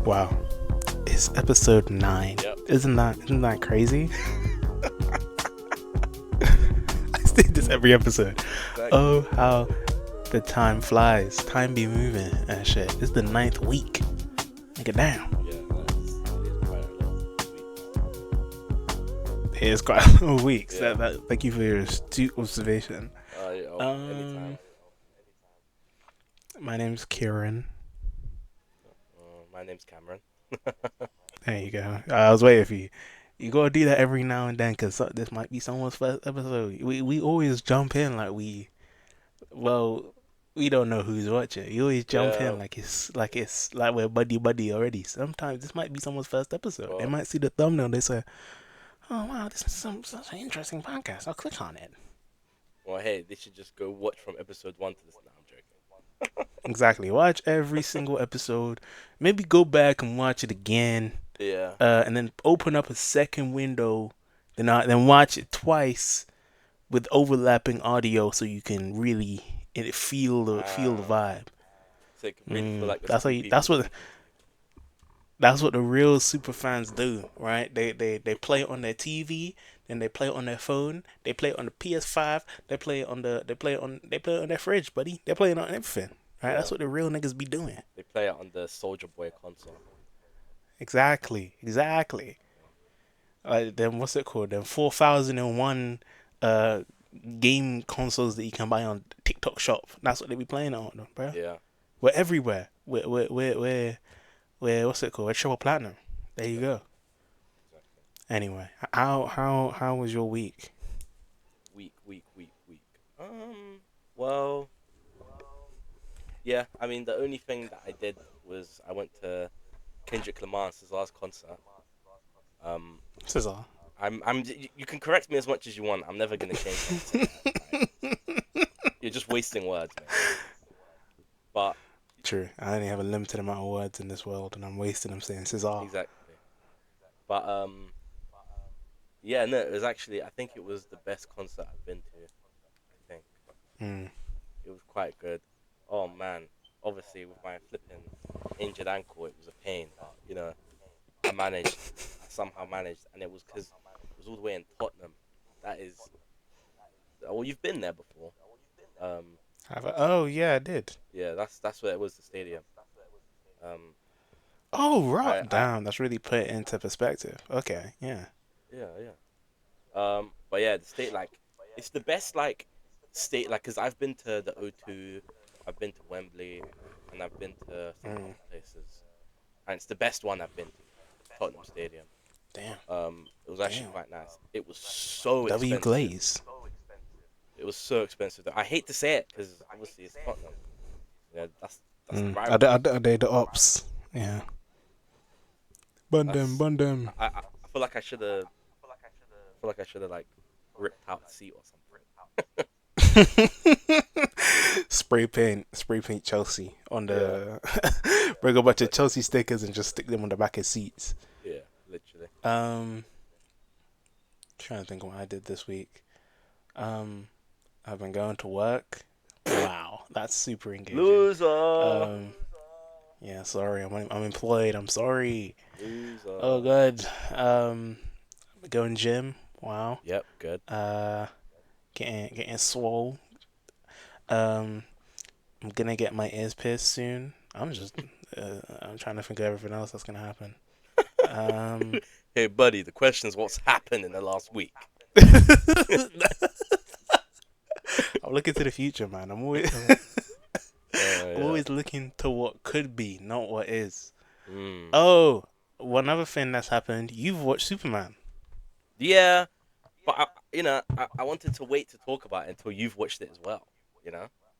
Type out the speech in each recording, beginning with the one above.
Wow, it's episode 9. Yep. Isn't that crazy? I say this every episode. Exactly. Oh, how the time flies. Time be moving and shit. This is the 9th week. Nigga, damn. Yeah, It is quite a lot of weeks. Yeah. Thank you for your astute observation. Anytime. My name's Kieron. My name's Cameron. There you go. I was waiting for you. You gotta do that every now and then, because this might be someone's first episode. We always jump in like we don't know who's watching. You always jump Yeah. in like we're buddy already. Sometimes this might be someone's first episode. They Well, might see the thumbnail. They say, "Oh wow, this is such an interesting podcast. I'll click on it." hey, they should just go watch from episode 1 to this. Now I'm joking. Exactly. Watch every single episode. Maybe go back and watch it again. Yeah. And then open up a second window. Then watch it twice with overlapping audio, so you can really feel the vibe. So it can really feel like the That's how two you. people. That's what the real super fans do, right? They play it on their TV, then they play it on their phone, they play it on the PS5, they play it on their fridge, buddy. They play it on everything, right? Yeah. That's what the real niggas be doing. They play it on the Soldier Boy console. Exactly. Then what's it called? Then 4001 uh game consoles that you can buy on TikTok Shop. That's what they be playing it on, bro. Yeah. We're everywhere. We're what's it called? We're triple platinum. There you go. Exactly. Anyway, how was your week? Week. Well, yeah. I mean, the only thing that I did was I went to Kendrick Lamar's last concert. This is all. You can correct me as much as you want. I'm never gonna change anything. Right? You're just wasting words, man. But True. I only have a limited amount of words in this world, and I'm wasting them saying this is all. exactly. But yeah, no, it was actually. I think it was the best concert I've been to. I think Mm. it was quite good. Oh man, obviously with my flipping injured ankle, it was a pain. But I managed. I somehow managed, and it was because it was all the way in Tottenham. That is. Well, you've been there before. Oh yeah, I did. Yeah, that's where it was. The stadium. Um, Oh right, I damn, that's really put it into perspective. Okay, yeah. yeah. But yeah, the state it's the best state because I've been to the O2, I've been to Wembley, and I've been to some other places, and it's the best one I've been to, Tottenham Stadium. Damn. It was actually Damn. quite nice. It was so W expensive. Glaze. It was so expensive. I hate to say it because obviously it's Tottenham. Yeah, that's the Are rival. they the ops? Yeah. Bun them. I feel like I should have. Feel like I should have ripped out a seat or something. Spray paint Chelsea on the bring a bunch of Chelsea stickers and just stick them on the back of seats. Yeah, literally. Trying to think of what I did this week. I've been going to work. Wow, that's super engaging. Loser. Yeah, sorry, I'm employed. I'm sorry. Loser. Oh, good. Going gym. Wow. Yep, good. Getting swole. I'm gonna get my ears pierced soon. I'm trying to think of everything else that's gonna happen. Hey, buddy, the question is what's happened in the last week? I'm looking to the future, man. I'm always Yeah. always looking to what could be, not what is. Mm. Oh, one other thing that's happened. You've watched Superman. Yeah, but I wanted to wait to talk about it until you've watched it as well.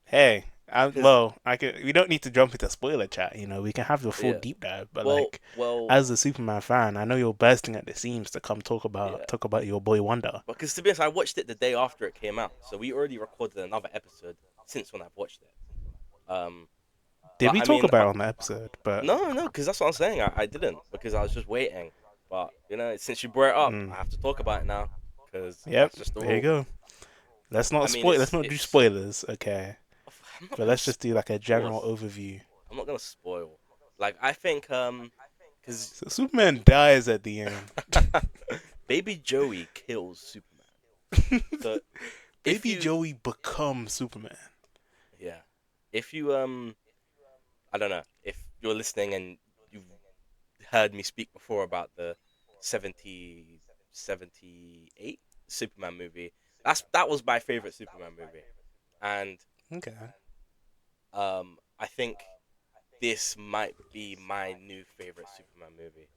Hey, Because I could. We don't need to jump into spoiler chat. We can have the full yeah, deep dive. But well, as a Superman fan, I know you're bursting at the seams to come talk yeah. about your boy Wonder. Because to be honest, I watched it the day after it came out, so we already recorded another episode since when I've watched it. Did But we I talk mean, about it on the episode? But no, because that's what I'm saying. I didn't because I was just waiting. But since you brought it up, I have to talk about it now because yep, that's just the there you rule. go. Let's not I mean, spoil. Let's not do it's. spoilers, okay? I'm not But gonna let's just do like a general spoil. overview. I'm not gonna spoil. Like I think because So Superman dies at the end. Baby Joey kills Superman. So if Baby you, Joey becomes Superman. yeah, if you I don't know if you're listening and you've heard me speak before about the 70 78 Superman movie. That was my favorite Superman movie, and Okay. I think this might be my new favorite Superman movie.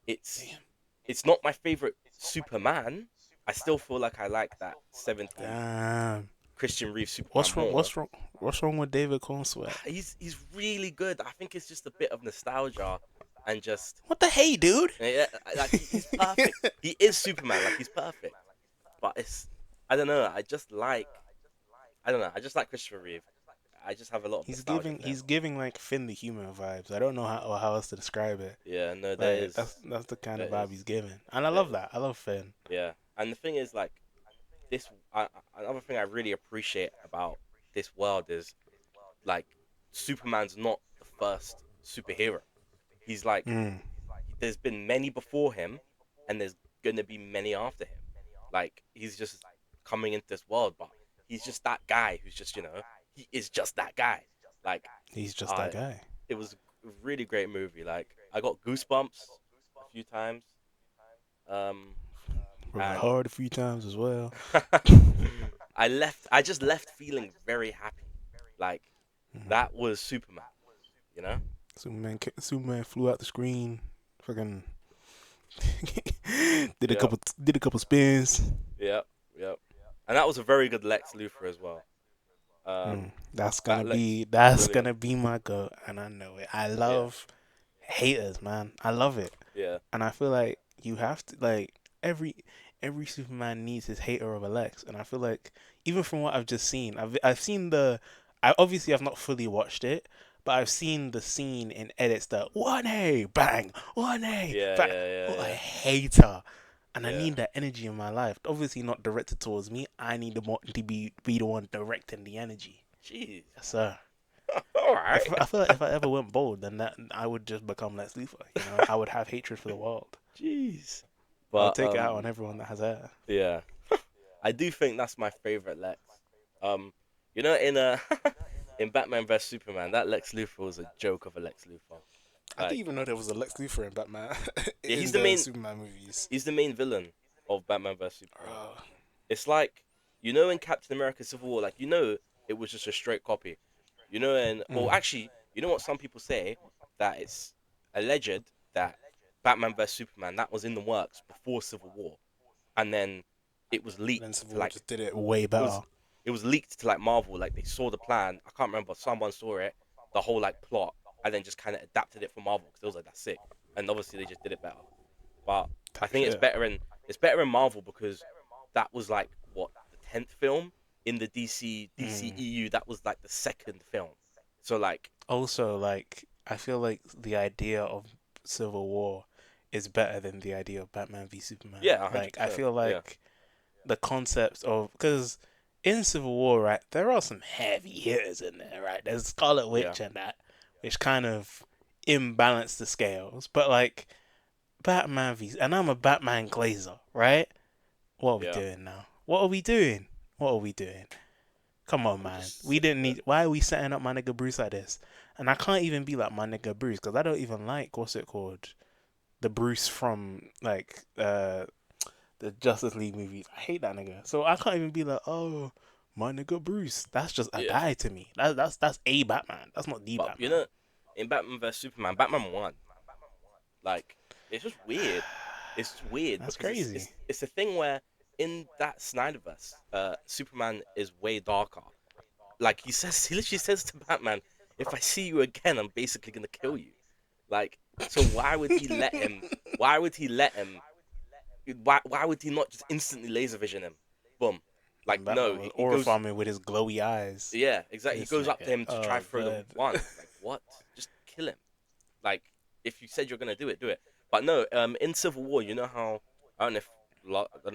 It's Damn. it's not my favorite Superman. I still feel like I like that 70s Damn. Christian Reeve Superman What's wrong? more. What's wrong? What's wrong with David Cornsweat? He's really good. I think it's just a bit of nostalgia and just What the hey, dude? yeah, like he's perfect. He is Superman. Like he's perfect. But it's I don't know. I don't know. I just like Christopher Reeve. I just have a lot of he's nostalgia giving for him. he's giving like Finn the Human vibes. I don't know how else to describe it. Yeah, no, Like that's the kind of there vibe is, he's giving, and I there love is. that. I love Finn. Yeah, and the thing is, like this. Another thing I really appreciate about this world is like Superman's not the first superhero. He's like Mm, there's been many before him, and there's gonna be many after him. Like he's just coming into this world, but he's just that guy who's just he is just that guy. Like he's just uh, that guy. it was a really great movie. Like I got goosebumps a few times, um, Broke my and heart a few times as well. I just left feeling very happy. Like Mhm. that was Superman, you know? Superman flew out the screen. Fucking Yep, did a couple spins. yep, yep. And that was a very good Lex Luthor as well. That's gonna That Lex be was that's brilliant. gonna be my goat, and I know it. I Yeah, love haters, man. I love it, yeah, and I feel like you have to like every Superman needs his hater of a Lex, and I feel like even from what I've just seen, I've seen I obviously have not fully watched it, but I've seen the scene in edits that 1A bang 1A yeah, bang. yeah, yeah, Oh, a yeah, hater. And I yeah. need that energy in my life. Obviously, not directed towards me. I need to be the one directing the energy. Jeez. Yes, sir. All right. I feel like if I ever went bold, then that I would just become Lex Luthor. You know, I would have hatred for the world. Jeez. I would But take it out on everyone that has hair. yeah, I do think that's my favorite Lex. Um, in in Batman vs Superman, that Lex Luthor was a joke of a Lex Luthor. I didn't Like, even know there was a Lex Luthor in Batman yeah, in the Superman movies. he's the main villain of Batman vs Superman. Bro. It's like in Captain America: Civil War, like it was just a straight copy. And well, Mm. actually, you know what some people say that it's alleged that Batman vs Superman that was in the works before Civil War, and then it was And then leaked Civil to War like just did it way it was better. it was leaked to like Marvel. Like they saw the plan. I can't remember. Someone saw it, the whole like plot, and then just kind of adapted it for Marvel because it was like that's sick. And obviously they just did it better. But I Type think shit. it's better in Marvel because that was like what the 10th film in the Mm. DCEU. That was like the second film. So like Also, like, I feel like the idea of Civil War is better than the idea of Batman v Superman. yeah, hundred Like, I percent. feel Yeah, like the concepts of because in Civil War, right, there are some heavy hitters in there, right? There's Scarlet yeah, Witch and that, which kind of imbalance the scales. But like Batman v, and I'm a Batman glazer, right? What are we yeah. doing now? What are we doing? What are we doing? Come on, I'm man. just We sick didn't of it. need. Why are we setting up my nigga Bruce like this? And I can't even be like my nigga Bruce because I don't even like what's it called, the Bruce from like the Justice League movies. I hate that nigga. So I can't even be like, oh, my nigga Bruce. That's just a Yeah, guy to me. That's a Batman. That's not the but Batman. in Batman vs Superman, Batman won. Like it's just weird. It's just weird That's because crazy. it's a thing where in that Snyderverse, Superman is way darker. Like he literally says to Batman, "If I see you again, I'm basically gonna kill you." Like, so why would he let him? Why would he let him? Why would he not just instantly laser vision him? Boom. Like, And no, Batman was he aura goes. farming with his glowy eyes. Yeah, exactly. He This goes up to nigga. him to try Oh throw the god. wand. Like, what? Just kill him. Like, if you said you're gonna do it, do it. But no, in Civil War, you know how I don't know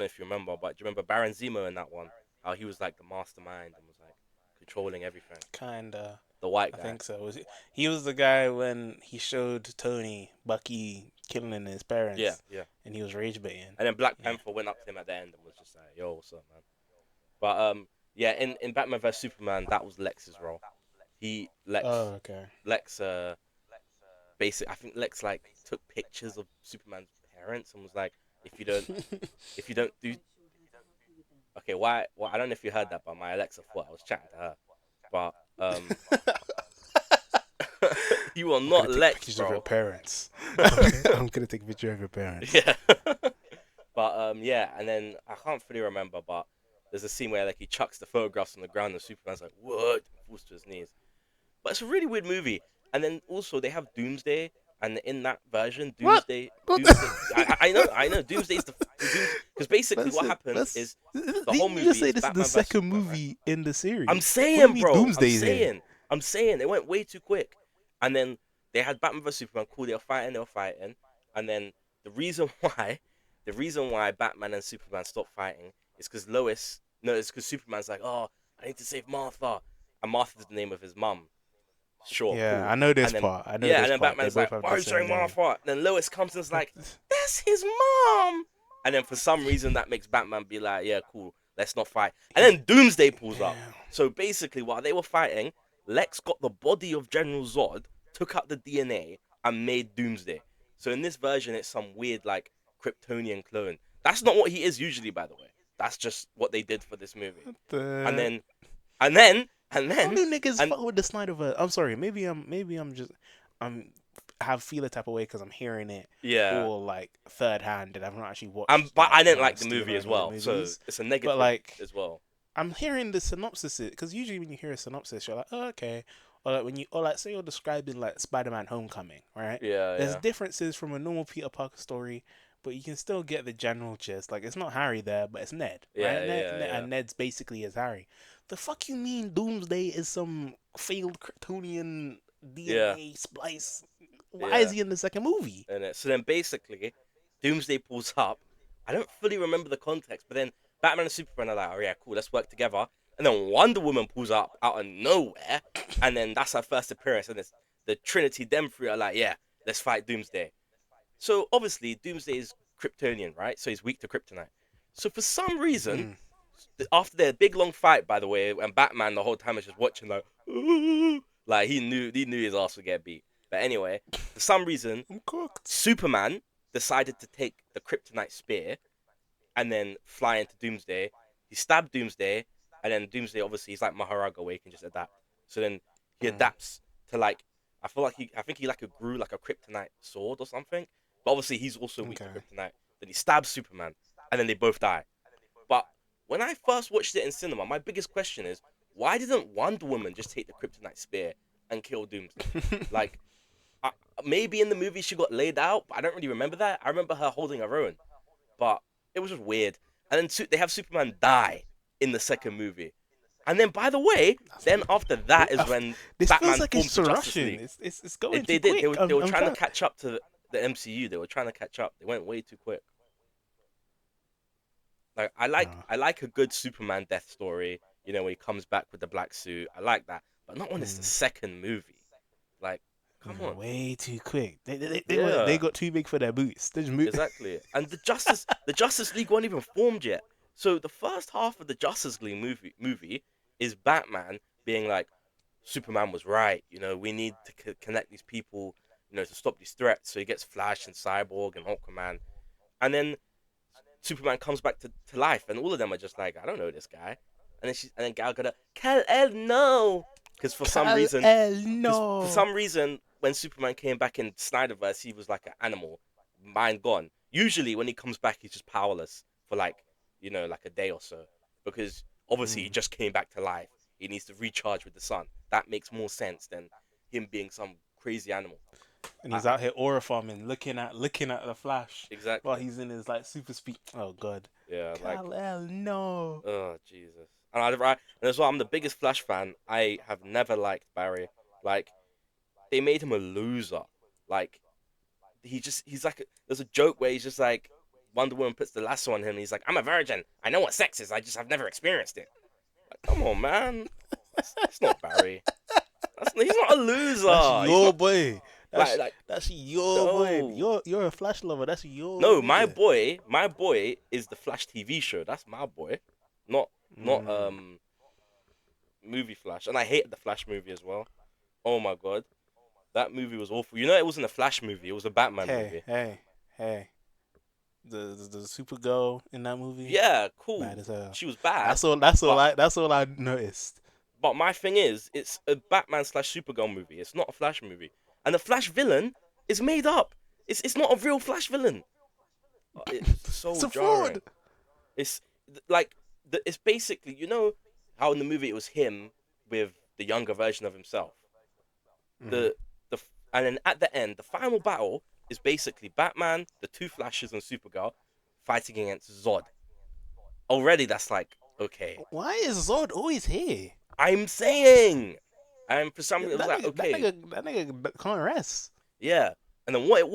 if you remember, but do you remember Baron Zemo in that one? How he was like the mastermind and was like controlling everything. Kinda. the white I guy. think so. He was the guy when he showed Tony Bucky killing his Yeah, parents, yeah. and he was rage baiting. And then Black Yeah. Panther went up to him at the end and was just like, "Yo, what's up, man?" But yeah, in Batman vs Superman, that was Lex's role. He Oh, okay. Lex basic. I think Lex like took pictures of Superman's parents and was like, "If you don't, if you don't do, okay, why? Well, I don't know if you heard that, but my Alexa thought I was chatting to her. But you are I'm gonna not take Lex, pictures of your bro. parents. I'm gonna take a picture of your parents. Yeah. But yeah, and then I can't fully remember, but there's a scene where like he chucks the photographs on the ground and Superman's like, "What?" and falls to his knees. But it's a really weird movie. And then also they have Doomsday, and in that version, What? What? Doomsday. I know. Doomsday's the Dooms because basically what Listen, happens let's. is the whole Didn't you just movie say is this is the Batman vs second Superman, right? movie in the I'm series? What do you saying, mean bro. Doomsday's here? I'm saying. They went way too quick. And then they had Batman vs Superman. Cool. They were fighting. And then the reason why, the reason why Batman and Superman stopped fighting is because Lois. No, it's because Superman's like, oh, I need to save Martha, and Martha's the name of his mum. Sure, Yeah, cool. I know this And then part. I know yeah, and this then part. They Batman's both like, have why the are you same saying name. Martha? And then Lois comes and's What? like, that's his mom. And then for some reason that makes Batman be like, yeah, cool, let's not fight. And He's then Doomsday pulls up. damn. So basically, while they were fighting, Lex got the body of General Zod, took out the DNA, and made Doomsday. So in this version, it's some weird like Kryptonian clone. That's not what he is usually, by the way. That's just what they did for this movie. What And the? then, and then, and How then, do niggas and fuck with the Snyderverse? I'm sorry. Maybe I'm just I'm have feel a type of way because I'm hearing it yeah, all like third hand and I've not actually watched but like I didn't Man of like the Steel movie or as any of the well, so movies. it's a But negative like as well. I'm hearing the synopsis because usually when you hear a synopsis, you're like, oh, okay. Or like when you or like say you're describing like Spider-Man: Homecoming, right? Yeah, There's yeah, differences from a normal Peter Parker story, but you can still get the general gist. Like it's not Harry there, but it's Ned, right? yeah, yeah, yeah, And Ned's basically as Harry. The fuck you mean Doomsday is some failed Kryptonian yeah, DNA splice? Why is yeah. he in the second movie? And so then basically, Doomsday pulls up. I don't fully remember the context, but then Batman and Superman are like, oh yeah, cool, let's work together. And then Wonder Woman pulls up out of nowhere, and then that's her first appearance. And it's the Trinity, them three are like, yeah, let's fight Doomsday. So obviously, Doomsday is Kryptonian, right? So he's weak to kryptonite. So for some reason, Mm, after their big long fight, by the way, and Batman the whole time is just watching like, "Ooh," like he knew his ass would get beat. But anyway, for some reason, I'm cooked. Superman decided to take the kryptonite spear and then fly into Doomsday. He stabbed Doomsday, and then Doomsday obviously he's like Maharaga where he can just adapt. So then he Mm, adapts to like I think he like a grew like a kryptonite sword or something. But obviously he's also weak to okay. kryptonite. Then he stabs Superman, and then they both die. But when I first watched it in cinema, my biggest question is why didn't Wonder Woman just take the kryptonite spear and kill Doomsday? Like I, maybe in the movie she got laid out, but I don't really remember that. I remember her holding her own, but it was just weird. And then they have Superman die in the second movie, and then by the way, then after that is when This feels Batman like forms it's the Justice rushing. League. It's going They too did. quick. They were I'm trying to trying. catch up to the MCU. They were trying to catch up. They went way too quick. Like No. I like a good Superman death story. You know, when he comes back with the black suit. I like that, but not when it's the Mm, second movie. Like, come no, on. way too quick. They Yeah, got too big for their boots. They just move. exactly. And the Justice League weren't even formed yet. So the first half of the Justice League movie is Batman being like, Superman was right. You know, we need to connect these people. You know, to stop these threats. So he gets Flash and Cyborg and Aquaman, and then Superman comes back to life, and all of them are just like, I don't know this guy. And then Gal Gadot, Kal El, no, because Kal El for no. some reason, when Superman came back in Snyderverse, he was like an animal, mind gone. Usually, when he comes back, he's just powerless for like, like a day or so, because obviously he Mm. just came back to life. He needs to recharge with the sun. That makes more sense than him being some crazy animal. And he's I out here aura farming, looking at the Flash while exactly, he's in his like super speed. Oh god. yeah, like Kal El no. oh Jesus! And as well, I'm the biggest Flash fan. I have never liked Barry. Like they made him a loser. Like he's like there's a joke where he's just like Wonder Woman puts the lasso on him. And he's like, I'm a virgin. I know what sex is. I just have never experienced it. Like, come on, man. That's not Barry. He's not a That's loser. He's your not boy. like That's like that's your boy. no. You're a Flash lover. That's your No, nigga. my boy is the Flash TV show. That's my boy, not not Mm. movie Flash. And I hated the Flash movie as well. Oh my god, that movie was awful. You know, it wasn't a Flash movie. It was a Batman Hey, movie. hey, hey. The Supergirl in that movie, Yeah, bad cool. as hell. She was bad, That's all but I noticed. my thing is, it's a Batman slash Supergirl movie. It's not a Flash movie, and the Flash villain is made up. It's not a real Flash villain. It's It's so a jarring. fraud. It's like it's basically, you know how in the movie it was him with the younger version of himself. Mm. The and then at the end, the final battle is basically Batman, the two Flashes, and Supergirl fighting against Zod. Already, that's like okay. Why is Zod always here? I'm saying, and for some reason, it was That like nigga, that okay, nigga, that nigga can't rest. yeah. And then what it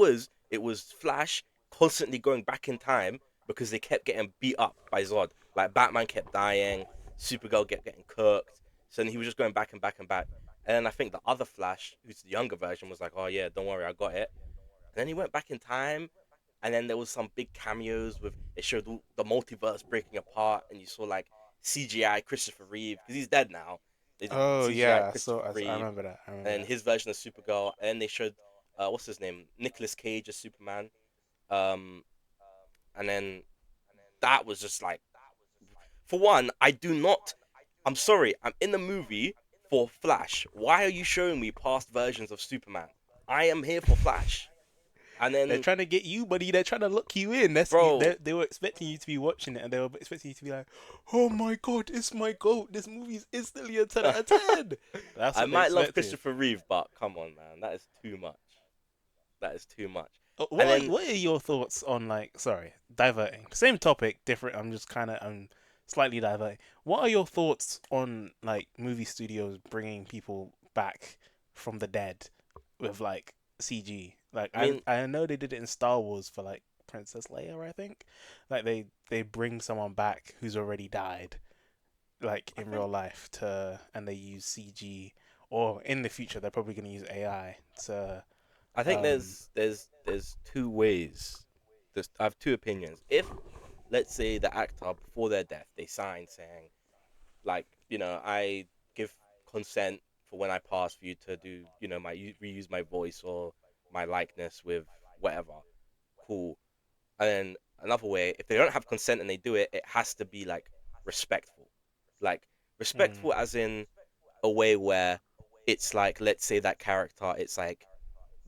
was Flash constantly going back in time because they kept getting beat up by Zod. Like Batman kept dying, Supergirl kept getting cooked. So then he was just going back and back and back. And then I think the other Flash, who's the younger version, was like, "Oh yeah, don't worry, I got it." And then he went back in time, and then there was some big cameos with it showed the multiverse breaking apart, and you saw like CGI Christopher Reeve because he's dead now. They did Oh CGI yeah, Christopher I Reeve remember that. I remember and that. his version of Supergirl, and then they showed what's his name, Nicolas Cage as Superman. Um, and then that was just like, for one, I do not. I'm sorry, I'm in the movie for Flash. Why are you showing me past versions of Superman? I am here for Flash. And They're then, trying to get you, buddy. They're trying to lock you in. bro, They were expecting you to be watching it, and they were expecting you to be like, "Oh my god, it's my goat. This movie is instantly a 10 out of 10." That's I what they might love expected. Christopher Reeve, but come on, man, that is too much. That is too much. And What then what are your thoughts on, like, sorry, diverting, same topic, different. I'm slightly diverting. What are your thoughts on, like, movie studios bringing people back from the dead with, like, CG? Like, I mean, I know they did it in Star Wars for, like, Princess Leia, I think. Like, they bring someone back who's already died, like, I in think real life, and they use CG, or in the future they're probably gonna use AI to I think um there's two ways. I have two opinions. If let's say the actor before their death they signed saying like I give consent for when I pass for you to do my reuse my voice or my likeness with whatever, cool. And then another way, if they don't have consent and they do it, it has to be like respectful, like mm, respectful as in a way where it's like let's say that character it's like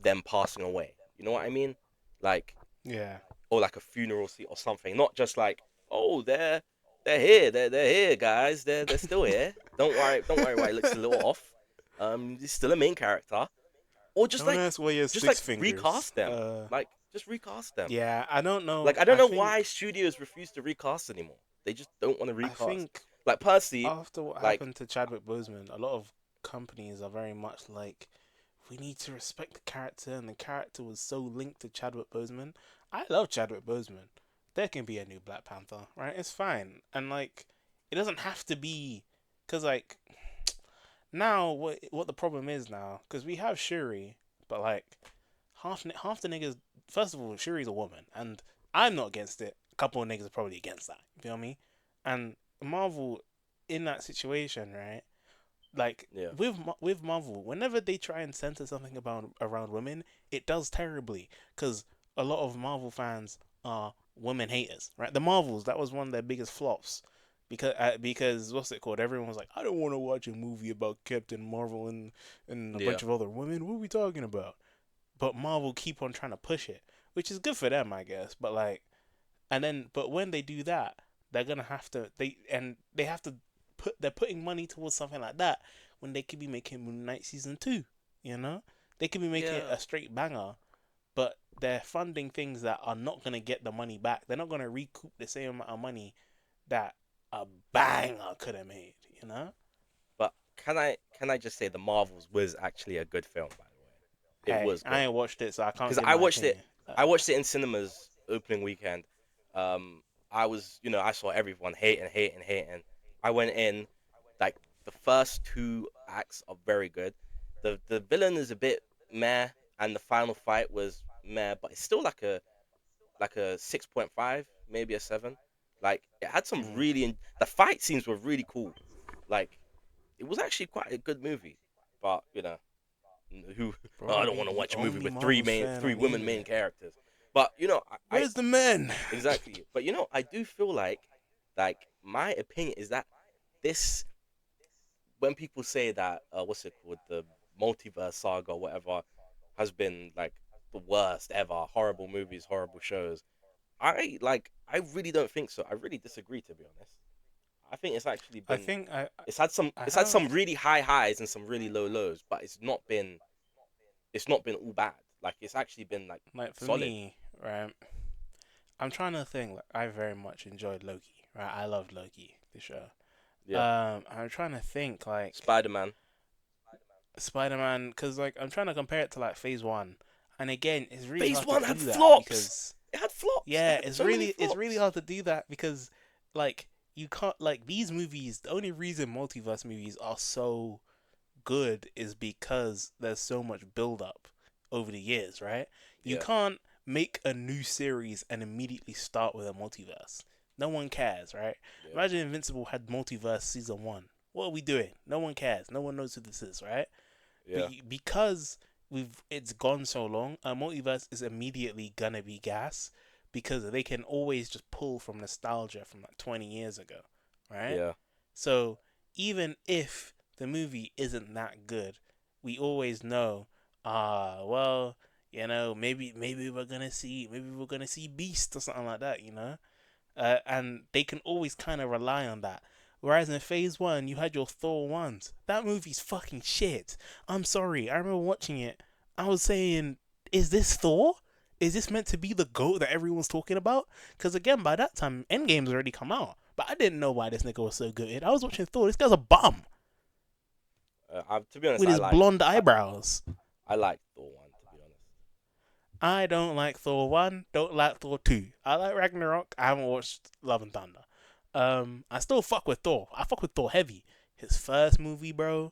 them passing away. You know what I mean? Like, yeah. or like a funeral seat or something. Not just like, oh, they're here, they're here, guys. They're still here. Don't worry why it looks a little off. He's still a main character. Or Don't ask where your just six like fingers. recast them. Like just recast them. Yeah, I don't know. Like I don't know why studios refuse to recast anymore. They just don't want to I recast. think Like Percy, after what like happened to Chadwick Boseman, a lot of companies are very much like, we need to respect the character, and the character was so linked to Chadwick Boseman. I love Chadwick Boseman. There can be a new Black Panther, right? It's fine, and like, it doesn't have to be, because like, now what the problem is now, because we have Shuri, but like, half the niggas. First of all, Shuri's a woman, and I'm not against it. A couple of niggas are probably against that. You feel me? And Marvel, in that situation, right? Like, yeah, with Marvel, whenever they try and censor something about around women, it does terribly, because a lot of Marvel fans are women haters, right? The Marvels, that was one of their biggest flops. Because what's it called? Everyone was like, I don't want to watch a movie about Captain Marvel and a yeah. bunch of other women. What are we talking about? But Marvel keep on trying to push it, which is good for them, I guess. But like, but when they do that, they're gonna have to they have to they're putting money towards something like that when they could be making Moon Knight season 2. You know, they could be making it Yeah, a straight banger, but they're funding things that are not gonna get the money back. They're not gonna recoup the same amount of money that a banger could have made. You know? but can I just say the Marvels was actually a good film, by the way. It Hey, was I good ain't watched it, so I can't because give my opinion. I watched it in cinemas opening weekend. I was I saw everyone hating. I went in like the first two acts are very good. The villain is a bit meh, and the final fight was meh, but it's still like a 6.5, maybe a 7. Like it had some Mm. really the fight scenes were really cool. Like it was actually quite a good movie. But who oh, I Bro, don't want to the watch a movie only with Marvel's fan three I women needed main it. characters. But I Where's the men? exactly. But I do feel like my opinion is that this when people say that what's it called, the multiverse saga or whatever has been like the worst ever, horrible movies, horrible shows. I really don't think so. I really disagree, to be honest. I think it's actually I been think I it's had have some really high highs and some really low lows, but it's not been all bad. Like it's actually been like like for solid. me, right? I'm trying to think. Like, I very much enjoyed Loki. Right, I loved Loki, the show. Yeah. I'm trying to think like Spider Man. Spider Man, because like I'm trying to compare it to like Phase One, and again, it's really Phase hard to one had do that flops. because It had flops. It yeah, had so many it's really flops. hard to do that because like you can't like these movies. The only reason multiverse movies are so good is because there's so much build up over the years, right? You Yeah. can't make a new series and immediately start with a multiverse. No one cares, right? Yeah. Imagine Invincible had multiverse season 1. What are we doing? No one cares. No one knows who this is, right? But Yeah. because it's gone so long, a multiverse is immediately gonna be gas because they can always just pull from nostalgia from like 20 years ago, right? Yeah. So even if the movie isn't that good, we always know, well, maybe we're gonna see Beast or something like that, and they can always kind of rely on that. Whereas in Phase One, you had your Thor ones. That movie's fucking shit. I'm sorry. I remember watching it. I was saying, is this Thor? Is this meant to be the GOAT that everyone's talking about? Because again, by that time, Endgame's already come out. But I didn't know why this nigga was so good. I was watching Thor. This guy's a bum To be honest, with his blonde I eyebrows. I like Thor one. To be honest. I don't like Thor 1, don't like Thor 2. I like Ragnarok. I haven't watched Love and Thunder. I still fuck with Thor. I fuck with Thor heavy. His first movie, bro.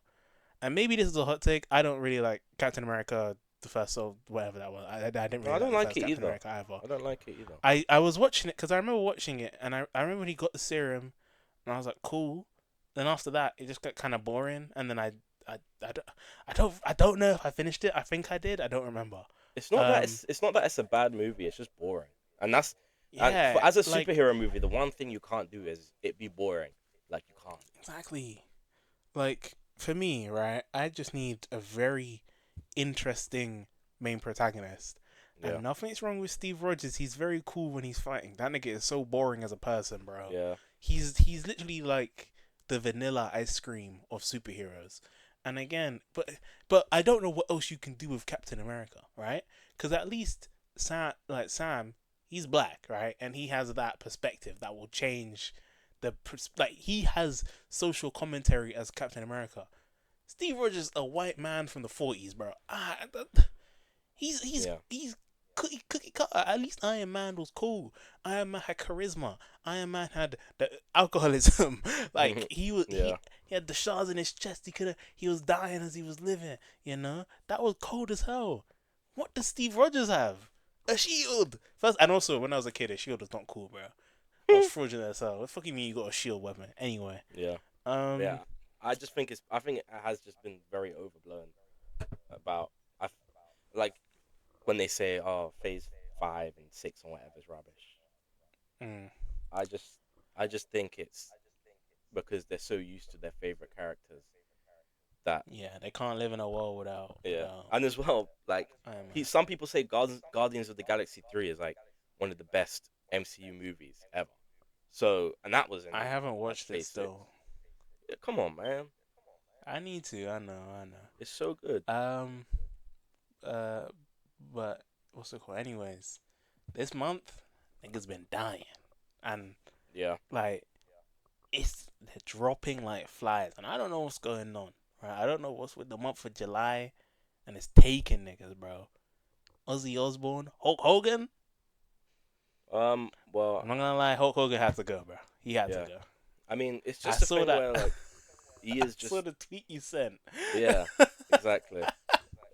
And maybe this is a hot take. I don't really like Captain America, the first, or whatever that was. I didn't No, really I like don't the like first it Captain either. America either. I don't like it either. I was watching it because I remember watching it, and I remember when he got the serum, and I was like, cool. Then after that, it just got kind of boring, and then I, I, don't, I don't know if I finished it. I think I did. I don't remember. Um, It's not that it's a bad movie. It's just boring, and yeah, as a like superhero movie, the one thing you can't do is it be boring. Like you can't. exactly. Like for me, right? I just need a very interesting main protagonist. Yeah. And nothing's wrong with Steve Rogers. He's very cool when he's fighting. That nigga is so boring as a person, bro. Yeah. He's literally like the vanilla ice cream of superheroes. And again, but I don't know what else you can do with Captain America, right? Because at least Sam, he's black, right? And he has that perspective that will change like he has social commentary as Captain America. Steve Rogers, a white man from the 40s, bro. He's Yeah. he's cookie cutter. At least Iron Man was cool. Iron Man had charisma. Iron Man had the alcoholism. Like he was Yeah. he had the shards in his chest. He was dying as he was living. That was cold as hell. What does Steve Rogers have? A shield. First, and also when I was a kid, a shield was not cool, bro. That was fraudulent as hell. What the fuck you mean you got a shield weapon? Anyway, Yeah. um, Yeah. I think it has just been very overblown about like when they say phase 5 and 6 and whatever is rubbish. mm, I just I just think it's because they're so used to their favorite characters that yeah, they can't live in a world yeah. without And as well, like Iron Man. some people say Guardians of the Galaxy 3 is like one of the best MCU movies ever. So, and that was in I haven't like watched it phase 6. still. Yeah, come on, man. I need to. I know. I know. It's so good. Um. Uh. But what's it called? Anyways, this month niggas been dying, and Yeah. like they're dropping like flies, and I don't know what's going on. Right? I don't know what's with the month of July, and it's taking niggas, bro. Ozzy Osbourne, Hulk Hogan. Well, I'm not gonna lie, Hulk Hogan had to go, bro. He had to yeah. go. I mean, it's I just a saw thing that. where I like he is saw just the tweet you sent. yeah. exactly.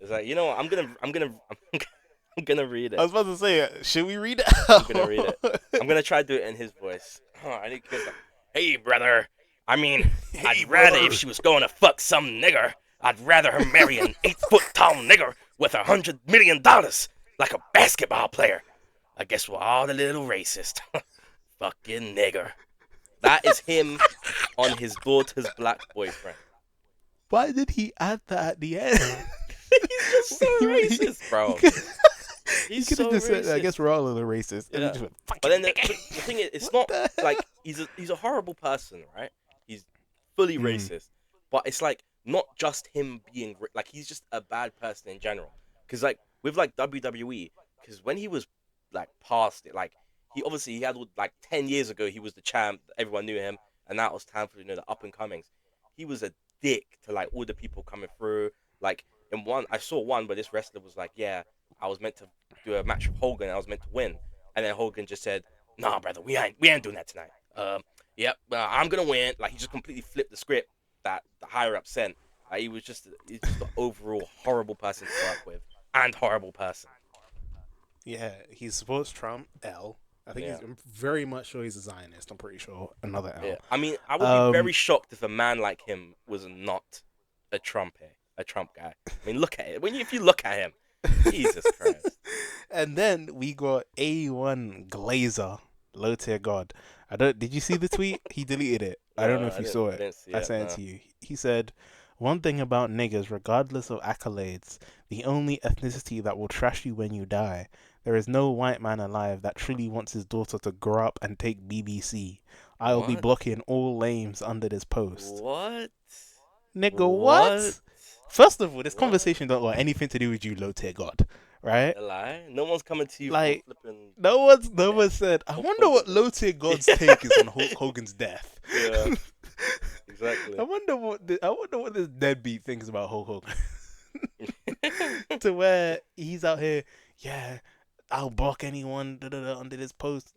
It's like, you know what? I'm gonna read I it. was about to say, should we read it I'm gonna read it. out? I'm gonna try to do it in his voice. I think he goes like, "Hey, brother. I mean, Hey, I'd rather if brother. she was going to fuck some nigger, I'd rather her marry an 8 foot tall nigger with $100 million, like a basketball player. I guess we're all a little racist. Fucking nigger." That is him on his daughter's black boyfriend. Why did he add that at the end? He's just so he, racist, he bro. could he He's could have so just said, I racist. guess we're all a little racist. And then Yeah. just went, But fucking then nigga. the thing is, it's What not the like hell? he's a horrible person, right? He's fully Mm, racist, but it's like not just him being like he's just a bad person in general. Because like with like WWE, because when he was like past it, like he had like 10 years ago he was the champ, everyone knew him, and that was time for the up and comings. He was a dick to like all the people coming through. Like in one, I saw one where this wrestler was like, "Yeah, I was meant to do a match with Hogan, and I was meant to win," and then Hogan just said, "Nah, brother, we ain't doing that tonight. Yep, I'm gonna win." Like he just completely flipped the script that the higher up sent. Like he's just an overall horrible person to work with and horrible person. yeah, he's supposed Trump L. I think Yeah, I'm very much sure he's a Zionist. I'm pretty sure another yeah. L. I mean, I would be very Um, shocked if a man like him was not a Trump guy. I mean, look at it. If you look at him, Jesus Christ. and then we got A1 Glazer, low tier god. I don't. Did you see the tweet? He deleted it. I don't know No, if you saw I it. didn't see I it. sent it No. to you. He said, "One thing about niggas, regardless of accolades, the only ethnicity that will trash you when you die. There is no white man alive that truly wants his daughter to grow up and take BBC. I'll be What? blocking all lames under this post." What? Nigga, What? what? First of all, this What? conversation don't want anything to do with you, low tier god, right? A lie? No one's coming to you for Like, flipping no one death said. I of wonder Hogan what death. low tier god's take is on Hulk Hogan's death. Yeah, I exactly. wonder what I wonder what this deadbeat thinks about Hulk Hogan. To where he's out here, yeah, I'll block anyone under this post.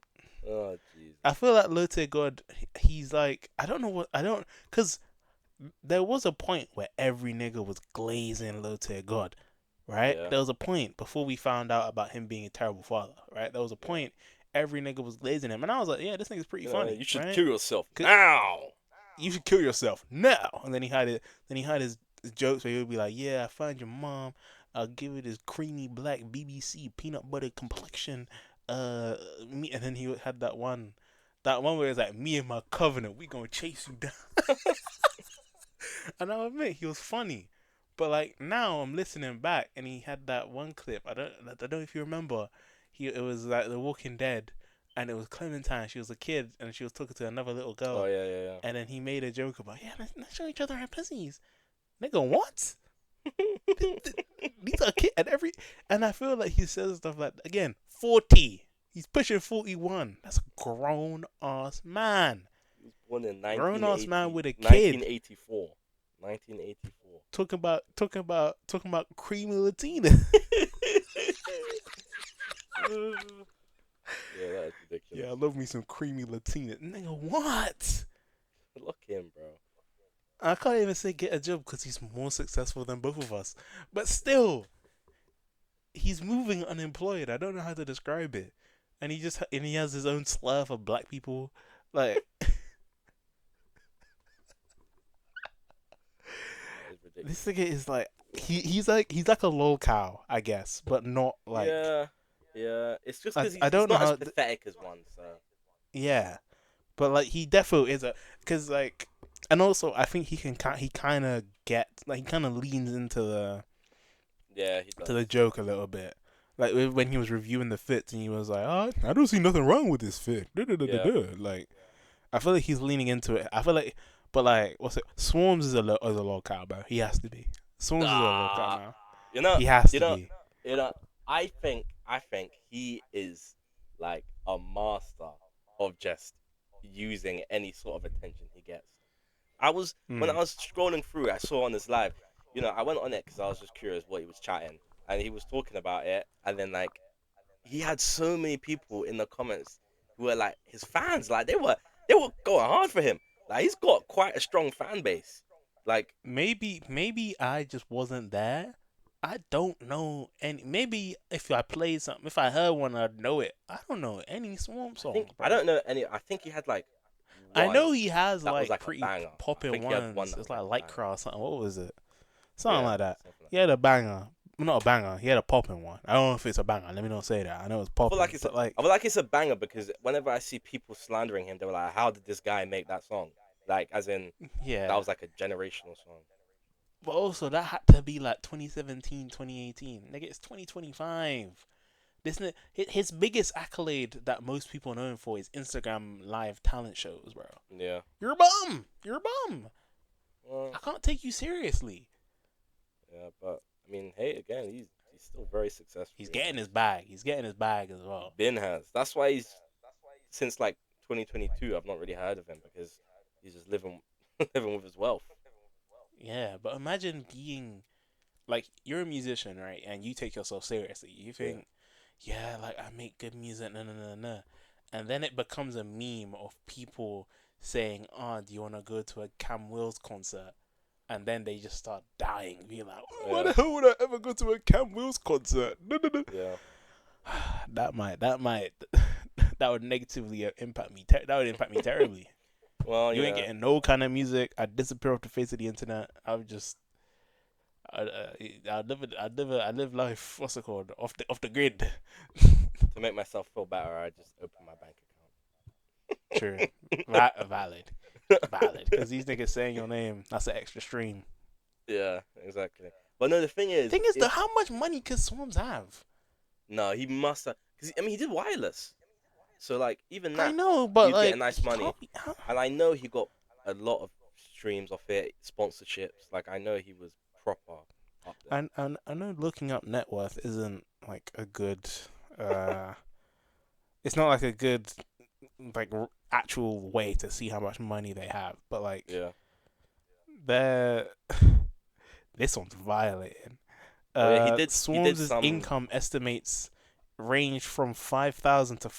Oh Jesus. I feel like low tier god, he's like, I don't, because there was a point where every nigga was glazing low tier god, right? Yeah. There was a point before we found out about him being a terrible father, right? There was a Yeah. point every nigga was glazing him, and I was like, yeah, this nigga's pretty You funny, should right? kill yourself now. You should kill yourself now. And then he had it. Then he had his jokes where he would be like, yeah, I find your mom. I'll give it this creamy black BBC peanut butter complexion. Me, and then he had that one where it's like, me and my covenant, we gonna chase you down. And I'll admit he was funny, but like now I'm listening back, and he had that one clip. I don't know if you remember. It was like The Walking Dead, and it was Clementine. She was a kid, and she was talking to another little Oh girl, yeah, yeah, and then he made a joke about, yeah, let's show each other our pussies. Nigga, what? These are kids, and I feel like he says stuff like, again, 40. He's pushing 41. That's a grown ass man. He was born in Grown ass man with a kid. 1984. 1984. Talking about creamy Latina. Yeah, that is Yeah, I ridiculous. love me some creamy Latina. Nigga, what? Look at him, bro. I can't even say get a job because he's more successful than both of us. But still, he's moving unemployed. I don't know how to describe it. And he has his own slur for black people. Like, That is this ridiculous. nigga is like he's like a lol cow, I guess, but not like Yeah, yeah. It's just because I he's don't know not as how. pathetic as one. So Yeah, but like he definitely is a because like, and also I think he kind of gets like he kind of leans into yeah, he the does. joke a little bit. Like when he was reviewing the fits and he was like, "Oh, I don't see nothing wrong with this fit." Da, da, da, da, Yeah, da. Like I feel like he's leaning into it. I feel like, but like what's it? Swarms is is a low cow, bro. He has to be. Swarms is a low cow ah, now. you know, He has you to know, be. you know. I think he is like a master of just using any sort of attention he gets. When I Mm. was scrolling through, I saw on his live. I went on it because I was just curious what he was chatting, and he was talking about it, and then like he had so many people in the comments who were like his fans, like they were going hard for him. Like he's got quite a strong fan base. Like maybe I just wasn't there. I don't know any. Maybe if I played something, if I heard one, I'd know it. I don't know any Swamp songs, I bro. don't know any. I think he had like I one know he has that was like like a pretty banger. I popping think he had one ones. that It's was like like a Light banger. Cross or something. What was it? Something Yeah, like that. something like He that. had a banger. Well, not a banger. He had a popping one. I don't know if it's a banger. Let me not say that. I know it's I feel like popping, it's. but like, I feel like it's a banger because whenever I see people slandering him, they were like, "How did this guy make that song?" Like, as in that yeah. was like a generational song. But also that had to be like 2017, 2018. Nigga, it's 2025. His biggest accolade that most people know him for is Instagram live talent shows, bro. Yeah. You're a bum. You're a bum. Well, I can't take you seriously. yeah, but I mean, hey, again, he's still very successful. He's You know, getting his bag. He's getting his bag as he well. been has. That's why he's since like 2022. I've not really heard of him because he's just living living with his wealth. Yeah, but imagine being like you're a musician, right? And you take yourself seriously. You Yeah. think, yeah, like I make good music, no, no, no, no, and then it becomes a meme of people saying, "Oh, do you want to go to a Cam Wills concert?" And then they just start dying, being like, "Why Yeah. the hell would I ever go to a Cam Wills concert?" No, no, no. Yeah. That might, that would negatively impact me. That would impact me terribly. Well, You ain't getting no kind of music. I disappear off the face of the internet. I would just I live life. What's it called? Off the grid. to make myself feel better, I just open my bank True. Valid. Valid. account. Because these niggas saying your name, that's an extra stream. Yeah, exactly. But no, the thing is, Thing is, though, if how much money could Swarms have? no, he must have because I mean he did wireless, so like even I that know, but he's getting like nice he money, can't be. Huh? and I know he got a lot of streams off it, sponsorships. Like I know he was proper up there. And I know looking up net worth isn't like a good. Uh, it's not like a good actual way to see how much money they have, but like Yeah. they're this one's violating. Oh yeah, he did Swarms' some. income estimates range from 5,000 to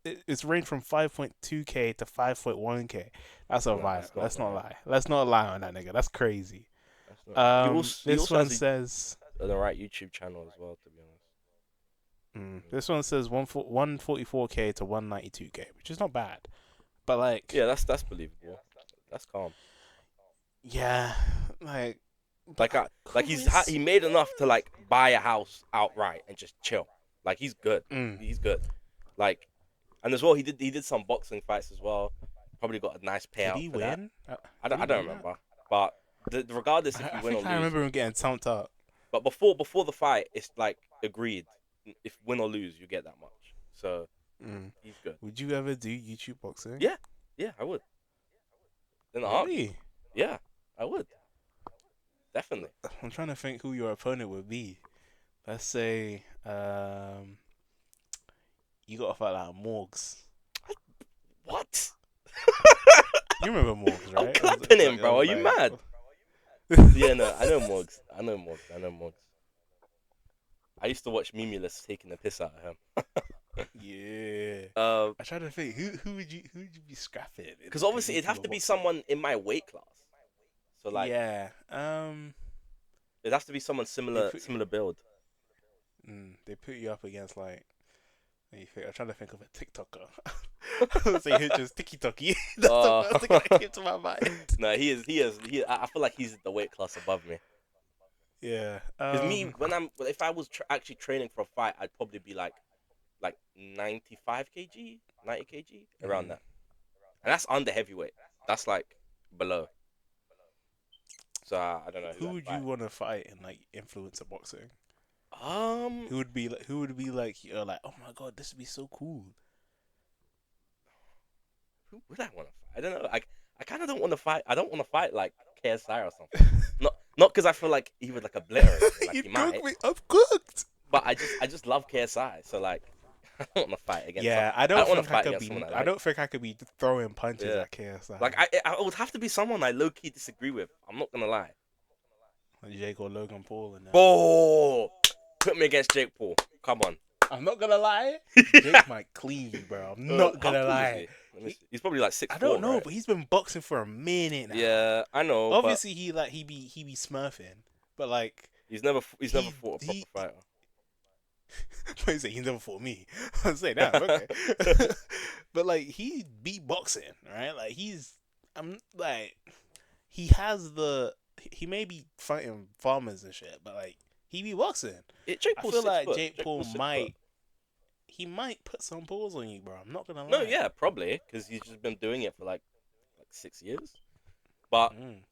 it's range from 5.2k to 5.1k. That's a No, vibe. that's not Let's not right. lie. Let's not lie on that nigga. That's crazy. That's not right. He This also one has says the right YouTube channel as well. To be honest. this one says 144k to 192k, which is not bad. But like, Yeah, that's believable. That's calm. yeah, like, but Like like, who he is? made enough to like buy a house outright and just chill. Like he's good. Mm, He's good. Like and as well he did some boxing fights as well. Probably got a nice did payout he for that. win? Did he I don't win that? remember. But regardless if I you win or think I lose, remember him getting thumped up. but before the fight, it's like agreed. If win or lose, you get that much. So Mm. he's good. Would you ever do YouTube boxing? Yeah, yeah, I would. In a heartbeat. Really? Yeah, I would definitely. I'm trying to think who your opponent would be. Let's say you got to fight like Morgs. What? You remember Morgs, I'm right? clapping him, I bro. Are was you like, mad? Yeah, no, I know Morgs. I know Morgs. I know Morgs. I used to watch Mimulus taking the piss out of him. yeah. I tried to think who would you be scrapping in Because like a obviously it'd have YouTuber to be boxing? someone in my weight class. So like Yeah. it has to be someone They put similar build. they put you up against like. Let me think. I'm trying to think of a TikToker. So you just TikToky. That's the Uh, first thing that came to my mind. no, I feel like he's the weight class above me. Yeah. Because me, if I was actually training for a fight, I'd probably be like 95 kg, 90 kg, around mm, that. And that's under heavyweight. That's like below. So I don't know who who I'd would you fight. want to fight in like influencer boxing? Um, Who would be like you're like, oh my god, this would be so cool. who would I want to fight? I don't know. I kind of don't want to fight. I don't want to fight like KSI or something. Not because I feel like he would like obliterate me, like he You'd cook might. me. I'm cooked. But I just love KSI. So like, I don't want to fight against. Yeah, I I don't don't want to think I fight could against be. someone I I like. don't think I could be throwing punches Yeah. at KSI. Like I would have to be someone I low key disagree with. I'm not gonna lie. Like Jake or Logan Paul and that. Oh, put me against Jake Paul. Come on. I'm not gonna lie. Jake might clean you, bro. I'm not How gonna tall is lie. he? Let me He, see. He's probably like six I don't four, know, right? but he's been boxing for a minute now. Yeah, I know, but Obviously, he be smurfing, but like he's never he fought a proper he. fighter. He say he never fought me. I say, damn, okay. But like he beat boxing, right? Like I'm like he has the he may be fighting farmers and shit, but like he be boxing. Jake I Paul's feel six like foot. Jake Jake Paul Paul's 6 foot. might put some balls on you, bro. I'm not gonna No, lie. yeah, probably because he's just been doing it for like 6 years. But Mm.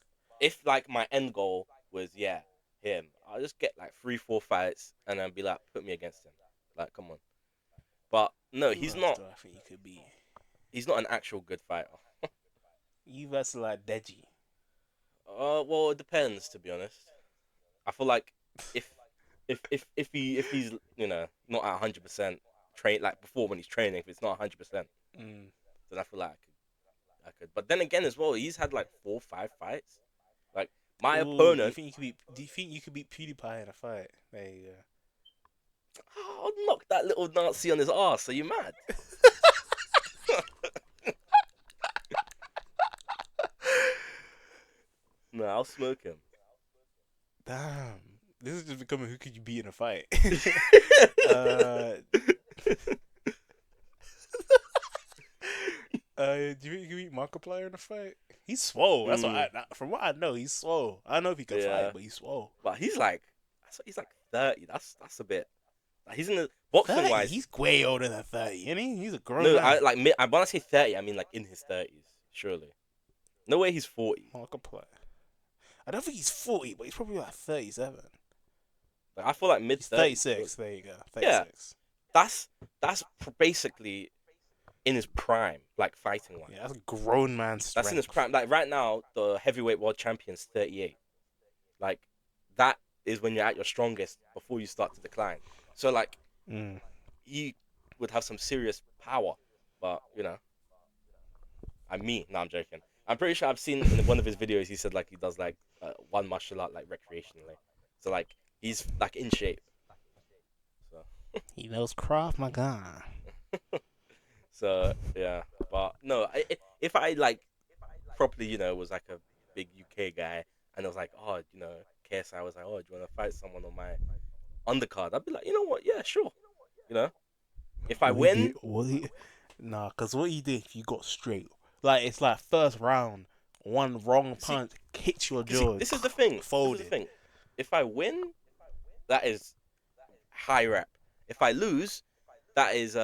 if like my end goal was him, I'll just get like 3 4 fights and then be like, put me against him. Like, come on. But no, Who he's else not. do I think you could be? He's not an actual good fighter. You versus like Deji. Well, it depends to be honest. I feel like if if he's not at 100% train like before when he's training, if it's not 100%, Mm. then I feel like I could. But then again as well, he's had like 4 5 fights. Like my Ooh, opponent, do you think you could beat PewDiePie in a fight? There you I'll knock that little Nazi on his ass. Are you mad? No, I'll smoke him. Damn. This is just becoming who could you beat in a fight? uh, do you think you could beat Markiplier in a fight? He's swole. That's what mm, from what I know, he's swole. I don't know if he can fight, yeah, but he's swole. but he's like 30. That's a bit. Like, he's in the boxing 30? wise. He's way older than 30, isn't he? He's a grown No, I man. like I when I say 30, I mean like in his 30s. Surely, no way he's 40. Markiplier. I don't think he's 40, but he's probably like 37. Like, I feel like mid He's 30s. Good. 36. There you go. Yeah, 36. that's basically in his prime, like fighting wise. Yeah, that's a grown man That's in his strength. prime. Like right now, the heavyweight world champion's 38. Like that is when you're at your strongest before you start to decline. So like Mm. he would have some serious power, but no, I'm joking. I'm pretty sure I've seen in one of his videos he said like he does like one martial art like recreationally. So like he's like in shape. So He knows Krav Maga. so yeah, but no, if I like properly, was like a big UK guy, and I was like, oh, KSI was like, oh, do you want to fight someone on my undercard? I'd be like, you know what? Yeah, sure. You know, if I What he did? win, Nah, cause what he did, you got straight. Like it's like first round, one wrong see, punch hits your see, jaw, this is the thing. This is the folded. thing. If I win, that is high rep. If I lose, that is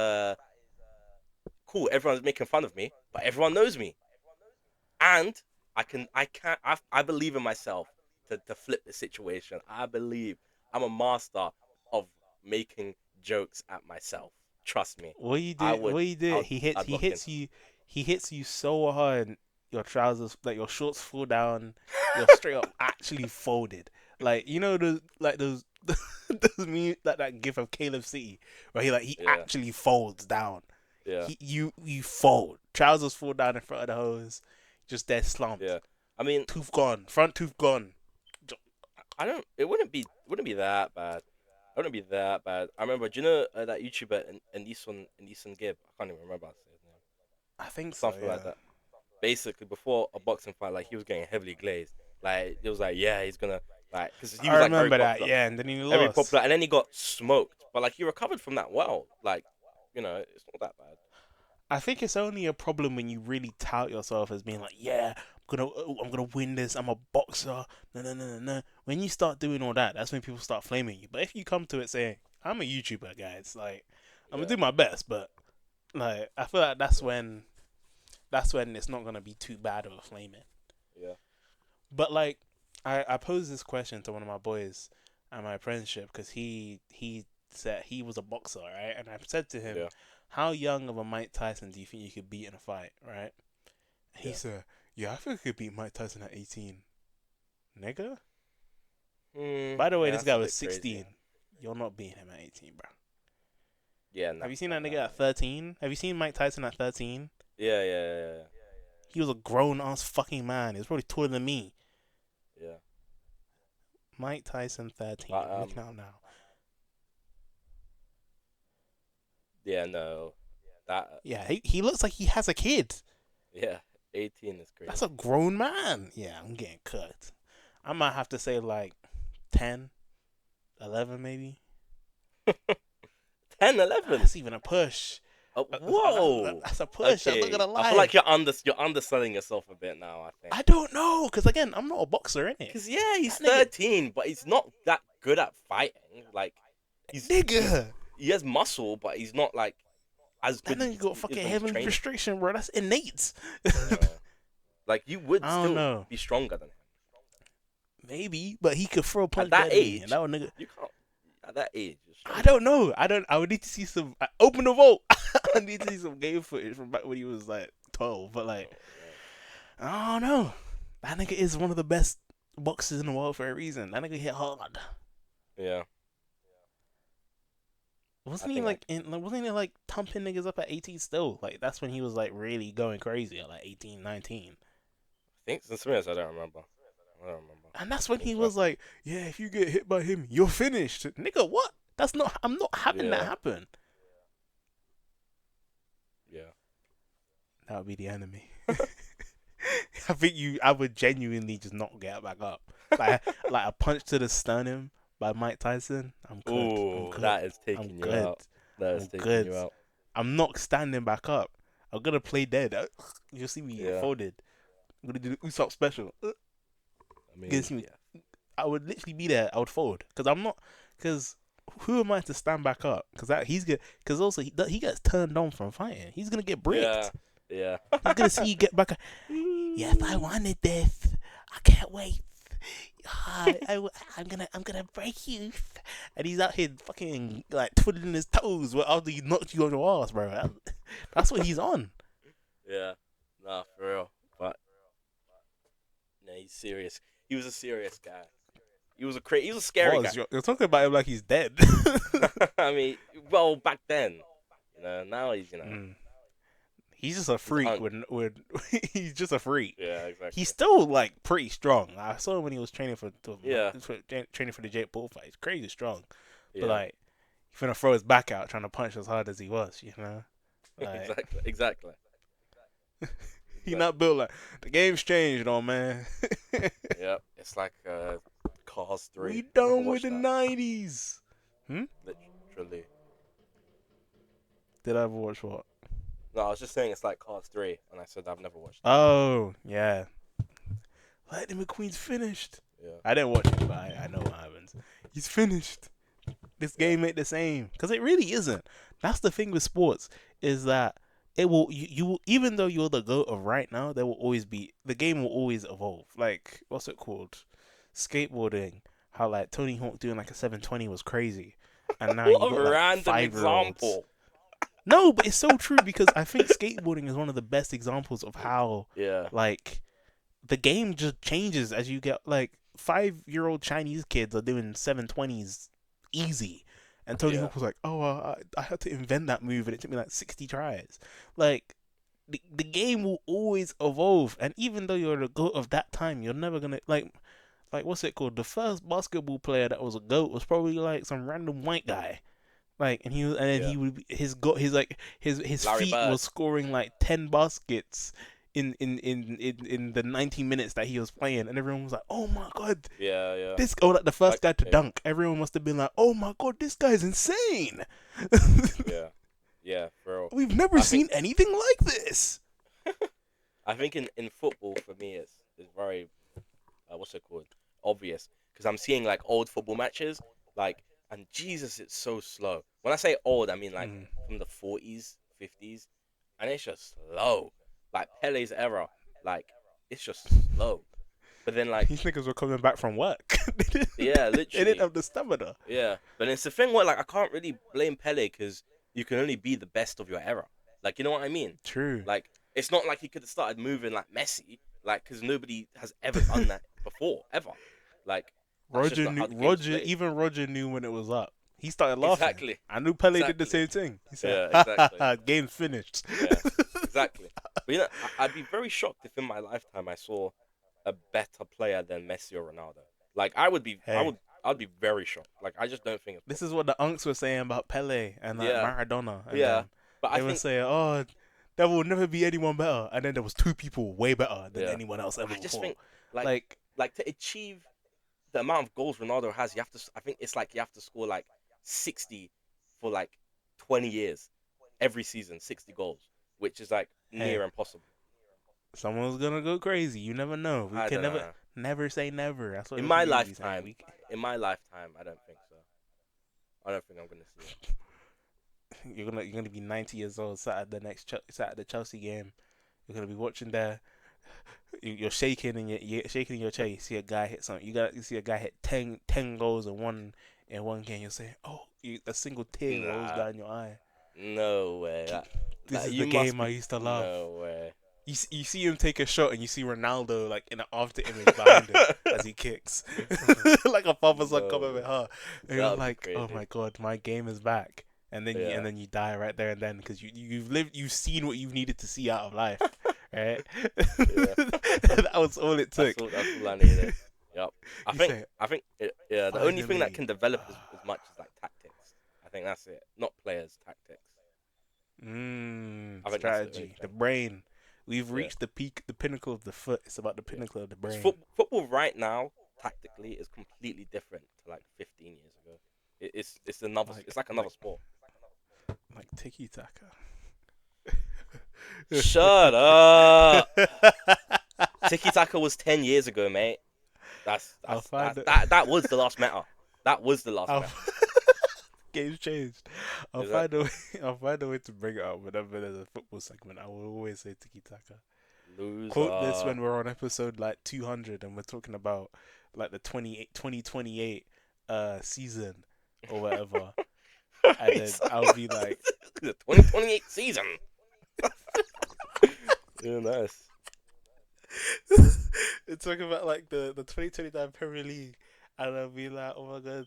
cool. Everyone's making fun of me, but everyone knows me, and I believe in myself to flip the situation. I believe I'm a master of making jokes at myself. Trust me. What he I did? would What he did? I'd He lock in. hits you. He hits you so hard. Your trousers, like your shorts, fall down. You're straight up actually folded. Like you know those those me that gif of Caleb City where he Yeah, actually folds down. yeah, You fold. Trousers fall down in front of the hose. Just there slumped. yeah. I mean, Tooth gone. Front tooth gone. I don't. It wouldn't be that bad. It wouldn't be that bad. I remember. Do you know that YouTuber and Neeson Gibb? I can't even remember how to say his name. I think so. Something like Yeah. that. Basically, before a boxing fight, like he was getting heavily glazed. Like it was like, yeah, he's gonna like because he I was like very remember that. popular, Yeah, and then he very lost. popular, and then he got smoked. But like he recovered from that well. Like it's not that bad. I think it's only a problem when you really tout yourself as being like, yeah, I'm gonna win this. I'm a boxer. No, no, no, no, no. When you start doing all that, that's when people start flaming you. But if you come to it saying, I'm a YouTuber, guys, like I'm gonna Yeah, do my best, but like I feel like that's when it's not gonna be too bad of a flaming. yeah, But like, I posed this question to one of my boys at my apprenticeship because he said he was a boxer, right? And I said to him, yeah, "How young of a Mike Tyson do you think you could beat in a fight?" Right? He yeah. said, "Yeah, I think I could beat Mike Tyson at 18." Nigga. Hmm. By the way, Yeah, this that's guy a was bit crazy. 16. You're not beating him at 18, bro. Yeah, nah, Have you seen nah, that nigga nah, at nah. 13? Have you seen Mike Tyson at 13? Yeah, yeah, yeah, He was a grown ass fucking man. He was probably taller than me. yeah. Yeah. Mike Tyson 13. But I'm looking at him now. Yeah, no, that Yeah, he looks like he has a kid. yeah, 18 is That's crazy. a grown man. Yeah, I'm getting cooked. I might have to say like 10, 11 maybe. 10, 11. That's even a push. Whoa. That's a push. I'm not Okay, gonna I feel lie. like you're underselling yourself a bit now. I think I don't know, cause again, I'm not a boxer in it. because yeah, he's That nigga, 13, but he's not that good at fighting. Like he's nigga, he has muscle, but he's not like as that good as nigga got he is fucking when he's heavy training. restriction, bro. That's innate. Like you would I don't still know, be stronger than him maybe, but he could throw a at punch that better than me, and age. that one nigga. You can't at that age. You're I stronger. don't know. I don't. I would need to see some. Open the vault. I need to see some game footage from back when he was like 12. But like, Oh man. I don't know. That nigga is one of the best boxers in the world for a reason. That nigga hit hard. Yeah, I Wasn't he think like in? Like, wasn't he like thumping niggas up at 18 still? Like that's when he was like really going crazy at like 18, 19. I think since I don't remember. I don't remember. And that's I when think he so. was like, "Yeah, if you get hit by him, you're finished." Nigga, what? That's not. I'm not having that Yeah, happen. yeah. That would be the enemy. I think you. I would genuinely just not get back up. Like a punch to the sternum by Mike Tyson. I'm good. I'm Oh, good. that is I'm taking you good. out. That is I'm taking good. you out. I'm not standing back up. I'm gonna play dead. You'll see me Yeah. folded. I'm gonna do the Usopp special. I mean, Against me. yeah. I would literally be there. I would fold because I'm not. Because who am I to stand back up? Because he's good. Because also he gets turned on from fighting. He's gonna get Yeah. bricked. Yeah. He's gonna see you get back. Yes, I wanted this. I can't wait. I'm gonna break you. And he's out here fucking like twiddling his toes after he knocked you on your ass, bro. That's what he's on. Yeah. Nah, for real. But no, he's serious. He was a serious guy. He was a scary guy. You're talking about him like he's dead. I mean, well, back then, now Mm. He's just a he's a freak. hunk. With he's just a freak. Yeah, He's exactly. still like pretty strong. I saw him when he was training Yeah. training for the Jake Paul fight. He's crazy strong, but Yeah. like he's gonna throw his back out trying to punch as hard as he was. You know, like Exactly. Exactly. he not Exactly. built like the game's changed, though, man. Yep. It's like Cars 3. We Never done with watched the that. '90s. Hmm? Literally. Did I ever watch what? No, I was just saying it's like Cars 3, and I said I've never watched it. Oh yeah, Lightning McQueen's finished. Yeah. I didn't watch it, but I know what happens. He's finished. This Yeah. game ain't the same because it really isn't. That's the thing with sports is that it will even though you're the goat of right now, there will always be the game will always evolve. Like what's it called? Skateboarding. How like Tony Hawk doing like a 720 was crazy, and now What you a got like random 5 year olds. example. No, but it's so true because I think skateboarding is one of the best examples of how Yeah. like the game just changes as you get like 5 year old Chinese kids are doing 720s easy. And Tony Yeah. Hawk was like, "Oh, I had to invent that move, and it took me like 60 tries." Like the game will always evolve, and even though you're the goat of that time, you're never gonna like what's it called? The first basketball player that was a goat was probably like some random white guy. Like, and then Yeah. he would his like his Larry feet was Bird. scoring like 10 baskets in the 90 minutes that he was playing, and everyone was like, "Oh my god, Yeah. Yeah. this!" Oh, like the first Like, guy to yeah. dunk, everyone must have been like, "Oh my god, this guy's insane." Yeah. Yeah. For real. We've never I think. seen anything like this. I think in football for me it's very what's it called, obvious, because I'm seeing like old football matches, like, and Jesus, it's so slow. When I say old, I mean like Mm. from the 40s, 50s, and it's just slow. Like Pele's era, like it's just slow. But then like These niggas were coming back from work. yeah, They didn't literally, have the stamina. yeah. But it's the thing where like I can't really blame Pele because you can only be the best of your era. Like you know what I mean? True. Like it's not like he could have started moving like Messi, like because nobody has ever done that before, ever. Like that's just Roger not knew. how the game's Roger played. even Roger knew when it was up. He started laughing. Exactly, I knew Pele did the exactly. same thing. He said, Yeah, "Ha ha exactly. ha, game's finished." Yeah, exactly. But I'd be very shocked if in my lifetime I saw a better player than Messi or Ronaldo. Like I would be, I Hey, would I'd be very shocked. Like I just don't think it's This is possible. what the unks were saying about Pele and like Yeah, Maradona and yeah. them. But I They were think saying, "Oh, there will never be anyone better," and then there was two people way better than yeah. anyone else ever I just before. think like Like, to achieve the amount of goals Ronaldo has, you have to. I think it's like you have to score like 60 for like 20 years every season, 60 goals, which is like near hey, impossible. someone's gonna go crazy. You never know. We I can don't never, know. never say never. That's what In we my should be saying. lifetime, I don't think so. I don't think I'm gonna see it. You're gonna be 90 years old. Sat at the sat at the Chelsea game. You're gonna be watching there. You're shaking in you're shaking in your chair. You see a guy hit something. You see a guy hit 10 goals in one game. You're saying, oh, a single tear rolls Nah, down your eye. no way. This That is you the must game I be. used to love. No way. You see him take a shot and you see Ronaldo like in an after image behind him as he kicks, like a father son comment No, with her, and that you're would be like, oh crazy. my god, my game is back. Yeah. And then you die right there and then because you've seen what you've needed to see out of life, right? Yeah. That was all it That's took. all. That's all I needed. Yep. I You think. say I think. Yeah. The only thing that finally. can develop as much is like tactics. I think that's it. Not players, tactics. I think that's the only Strategy, the thing. brain. We've Yeah. reached the peak, the pinnacle of the foot. It's about the Yeah. pinnacle of the Because brain. football right now, tactically, is completely different to like 15 years ago. It's another. Like It's like another like sport. like tiki taka. Shut up. Tiki Taka was 10 years ago, mate. I'll find it. That was the last meta. That was the last I'll, meta. game's changed. I'll find a Exactly. way. I'll find a way to bring it up whenever there's a football segment. I will always say tiki taka. Quote this Loser. when we're on episode like 200 and we're talking about like the 2028 season or whatever, and then It's I'll be like, the 2028 season. Yeah, nice. we're talking about like the 2029 Premier League, and I'll be like, oh my god,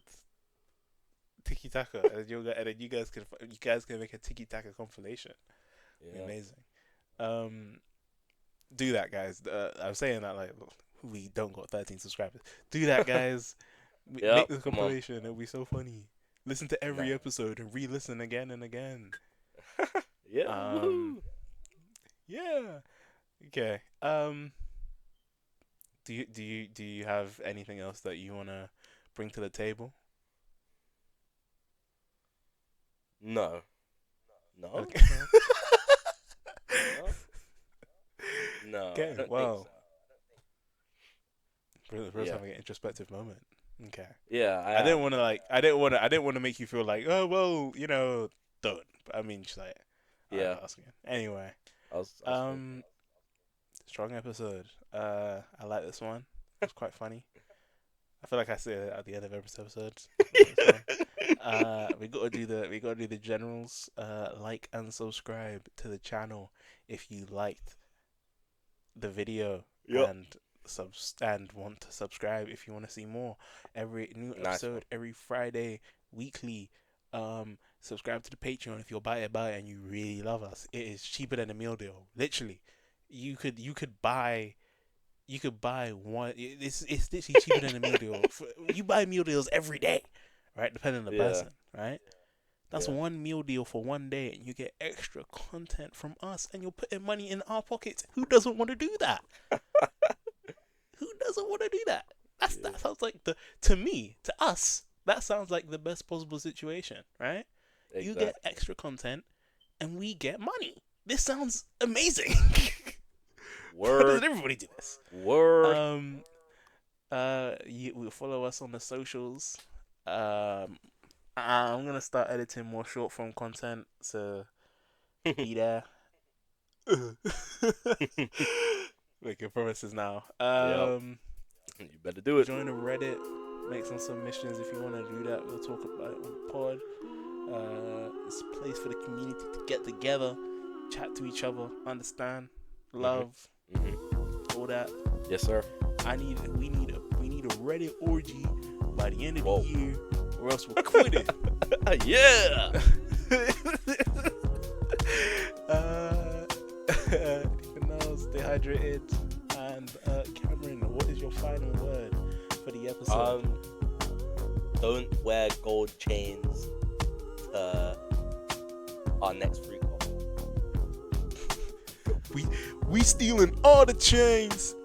tiki taka, and then you guys can make a tiki taka compilation. It'd be Yeah. amazing. Um, do that, guys. I'm saying that like we don't got 13 subscribers. Do that, guys. Make Yep. the Come on. compilation. It'll be so funny. Listen to Nah. every episode and re-listen again and again. Yeah. Um, Woohoo. yeah. Okay. Do you have anything else that you wanna bring to the table? No. No. Okay. No. No. No. I Okay. don't think Well, so. we're Yeah. having an introspective moment. Okay. Yeah. I I am. didn't want to like. I didn't want to make you feel like, oh well, don't. But I mean, just like, I was Yeah. asking. Anyway, I was thinking. um, strong episode. I like this one. It was quite funny. I feel like I say it at the end of every episode. It was fun. We gotta do the generals. Like and subscribe to the channel if you liked the video Yep. and want to subscribe if you want to see more. Every new Nice one. episode every Friday, weekly. Subscribe to the Patreon if you're buy it and you really love us. It is cheaper than a meal deal. Literally, you could buy one. It's literally cheaper than a meal deal. You buy meal deals every day, right? Depending on the Yeah. person, right? That's Yeah. one meal deal for one day, and you get extra content from us, and you're putting money in our pockets. Who doesn't want to do that? Who doesn't want to do that? Yeah. That sounds like to me, to us, that sounds like the best possible situation, right? You get Exactly. extra content, and we get money. This sounds amazing. Why doesn't Word. everybody do this? Word. You will follow us on the socials. I'm gonna start editing more short form content, so be there. Making promises now. Yep. You better do it. Join the Reddit. Make some submissions if you want to do that. We'll talk about it on the pod. It's a place for the community to get together, chat to each other, understand, love, all that. Yes, sir. We need a Reddit orgy by the end of Whoa. the year, or else we're quitting. Yeah. Anything else? Stay hydrated. And Cameron, what is your final word for the episode? don't wear gold chains to our next free couple. We we stealing all the chains.